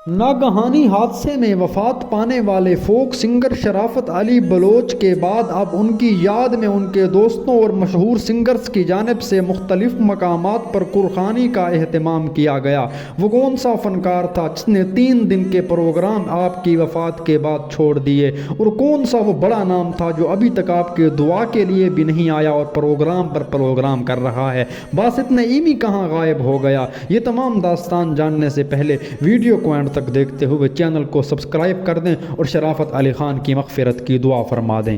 नागहानी हादसे में वफात पाने वाले फोक सिंगर शराफत अली बलोच के बाद अब उनकी याद में उनके दोस्तों और मशहूर सिंगर्स की जानिब से मुख्तलिफ मकामात पर कुर्बानी का एहतमाम किया गया। वो कौन सा फ़नकार था जिसने 3 दिन के प्रोग्राम आपकी वफ़ात के बाद छोड़ दिए, और कौन सा वो बड़ा नाम था जो अभी तक आपके दुआ के लिए भी नहीं आया और प्रोग्राम पर प्रोग्राम कर रहा है। बासित नईमी कहाँ गायब हो गया? ये तमाम दास्तान जानने से पहले वीडियो को एंड तक देखते हुए चैनल को सब्सक्राइब कर दें और शराफत अली खान की मग़फ़िरत की दुआ फरमा दें।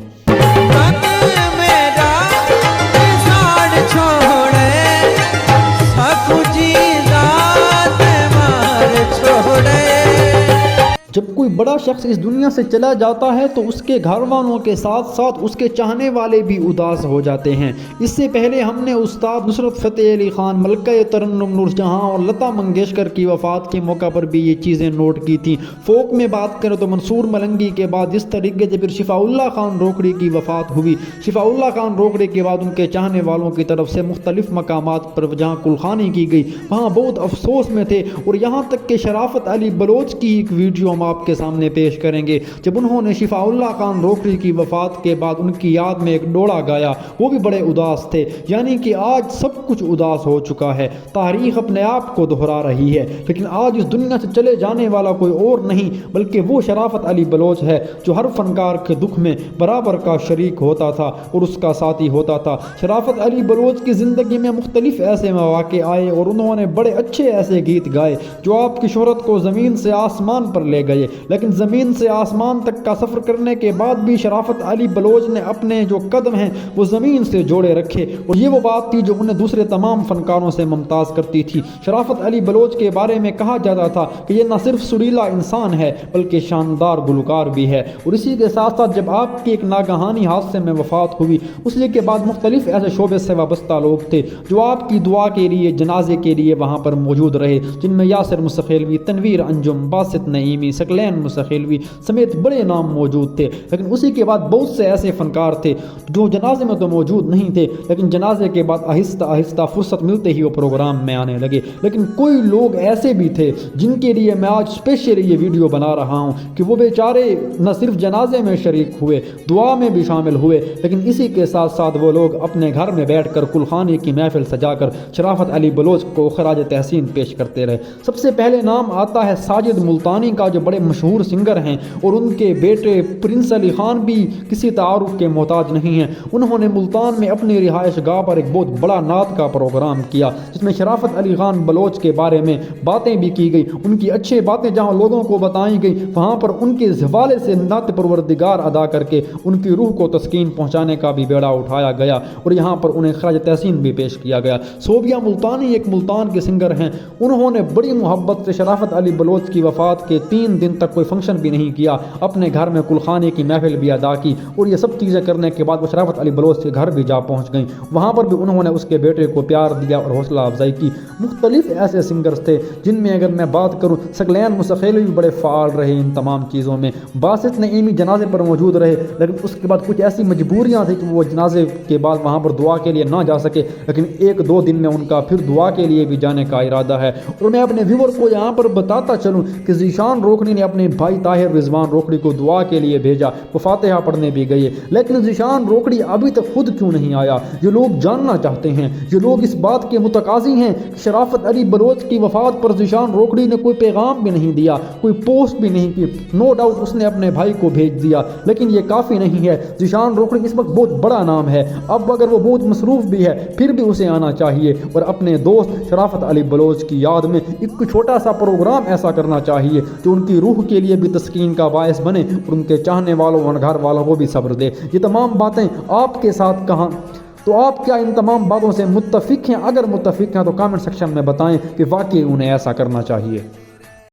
जब कोई बड़ा शख्स इस दुनिया से चला जाता है तो उसके घर वालों के साथ साथ उसके चाहने वाले भी उदास हो जाते हैं। इससे पहले हमने उस्ताद नुसरत फ़तेह अली ख़ान, मलका तरन्नुम नूरजहां और लता मंगेशकर की वफ़ात के मौका पर भी ये चीज़ें नोट की थी। फ़ोक में बात करें तो मंसूर मलंगी के बाद जिस तरीके से फिर शिफ़ाउल्लाह खान रोकड़ी की वफ़ात हुई, शिफ़ाउल्लाह खान रोकड़ी के बाद उनके चाहने वालों की तरफ से मुख्तलिफ मकामात पर जहाँ कुलखानी की गई वहाँ बहुत अफसोस में थे। और यहाँ तक कि शराफत अली बलोच की एक वीडियो आपके सामने पेश करेंगे जब उन्होंने शिफ़ाउल्लाह खान रोकड़ी की वफ़ात के बाद उनकी याद में एक डोड़ा गाया। वो भी बड़े उदास थे। यानी कि आज सब कुछ उदास हो चुका है, तारीख़ अपने आप को दोहरा रही है, लेकिन आज इस दुनिया से चले जाने वाला कोई और नहीं बल्कि वो शराफत अली बलोच है जो हर फनकार के दुख में बराबर का शरीक होता था और उसका साथी होता था। शराफत अली बलोच की ज़िंदगी में मुख्तलिफ ऐसे मौक़े आए और उन्होंने बड़े अच्छे ऐसे गीत गाए जो आपकी शोहरत को ज़मीन से आसमान पर ले गए। लेकिन ज़मीन से आसमान तक का सफ़र करने के बाद भी शराफत अली बलोच ने अपने जो कदम हैं वो ज़मीन से जोड़े रखे, और ये वो बात थी जो उन्हें दूसरे तमाम फ़नकारों से मुमताज़ करती थी। शराफत अली बलोच के बारे में कहा जाता था कि ये न सिर्फ सुरीला इंसान है बल्कि शानदार गुलकार भी है। और इसी के साथ साथ जब आपकी एक नागहानी हादसे में वफ़ात हुई उसी के बाद मुख्तलिफ ऐसे शोबे से वाबस्ता लोग थे जो आपकी दुआ के लिए, जनाजे के लिए वहाँ पर मौजूद रहे, जिनमें यासिर मुस्तखिलवी, तनवीर अंजुम, बासित नईमी, सकलैन मुस्तखिलवी समेत बड़े नाम मौजूद थे। लेकिन उसी के बाद बहुत से ऐसे फ़नकार थे जो जनाजे में तो मौजूद नहीं थे, लेकिन जनाजे के बाद आहिस्ता आहिस्ता फुर्सत मिलते ही वो प्रोग्राम में आने लगे। लेकिन कोई लोग ऐसे भी थे जिनके लिए मैं आज स्पेशली ये वीडियो बना रहा हूँ कि वो बेचारे न सिर्फ जनाजे में शरीक हुए, दुआ में भी शामिल हुए, लेकिन इसी के साथ साथ वो लोग अपने घर में बैठ कर कुलखानी की महफिल सजाकर शराफत अली बलोच को खराज तहसीन पेश करते रहे। सबसे पहले नाम आता है साजिद मुल्तानी का, जो बड़े मशहूर सिंगर हैं, और उनके बेटे प्रिंस अली ख़ान भी किसी तारुफ के मोहताज नहीं हैं। उन्होंने मुल्तान में अपनी रिहाइश गाह पर एक बहुत बड़ा नात का प्रोग्राम किया जिसमें शराफत अली ख़ान बलोच के बारे में बातें भी की गई। उनकी अच्छी बातें जहाँ लोगों को बताई गई वहाँ पर उनके हवाले से नात परवरदिगार अदा करके उनकी रूह को तस्कीन पहुँचाने का भी बेड़ा उठाया गया और यहाँ पर उन्हें खराज तहसीन भी पेश किया गया। सोबिया मुल्तानी एक मुल्तान के सिंगर हैं। उन्होंने बड़ी मोहब्बत से शराफत अली बलोच की वफ़ात के 3 दिन तक कोई फंक्शन भी नहीं किया, अपने घर में कुलखानी की महफिल भी अदा की, और ये सब चीज़ें करने के बाद वो शराफत अली बलोच के घर भी जा पहुँच गई। वहाँ पर भी उन्होंने उसके बेटे को प्यार दिया और हौसला अफजाई की। मुख्तलिफ ऐसे सिंगर्स थे जिनमें अगर मैं बात करूँ, सकलैन मुस्तखिलवी भी बड़े फ़ाल रहे इन तमाम चीज़ों में। बासित नईमी जनाजे पर मौजूद रहे, लेकिन उसके बाद कुछ ऐसी मजबूरियाँ थी कि वो जनाजे के बाद वहाँ पर दुआ के लिए ना जा सके, लेकिन 1-2 दिन में उनका फिर दुआ के लिए भी जाने का इरादा है। और मैं अपने व्यूवर को यहाँ पर बताता चलूँ कि ज़ीशान रोकड़ी ने अपने भाई ताहिर रिजवान रोकड़ी को दुआ के लिए भेजा, वो फातिहा पढ़ने भी गए, लेकिन ज़ीशान रोकड़ी अभी तक खुद क्यों नहीं आया? ये लोग जानना चाहते हैं। ये लोग इस बात के मुतकाज़ी हैं कि शराफत अली बलोच की वफ़ात पर ज़ीशान रोकड़ी ने कोई पैगाम भी नहीं दिया, कोई पोस्ट भी नहीं की। नो डाउट उसने अपने भाई को भेज दिया, लेकिन ये काफ़ी नहीं है। ज़ीशान रोकड़ी इस वक्त बहुत बड़ा नाम है, अब अगर वो बहुत मसरूफ़ भी है फिर भी उसे आना चाहिए और अपने दोस्त शराफत अली बलोच की याद में एक छोटा सा प्रोग्राम ऐसा करना चाहिए जो उनकी रूह के लिए भी तस्कीन का बायस बने और उनके चाहने वालों और घर वालों को भी सब्र दे। ये तमाम बातें आपके साथ कहाँ, तो आप क्या इन तमाम बातों से मुत्तफ़िक़ हैं? अगर मुत्तफ़िक़ हैं तो कमेंट सेक्शन में बताएं कि वाकई उन्हें ऐसा करना चाहिए।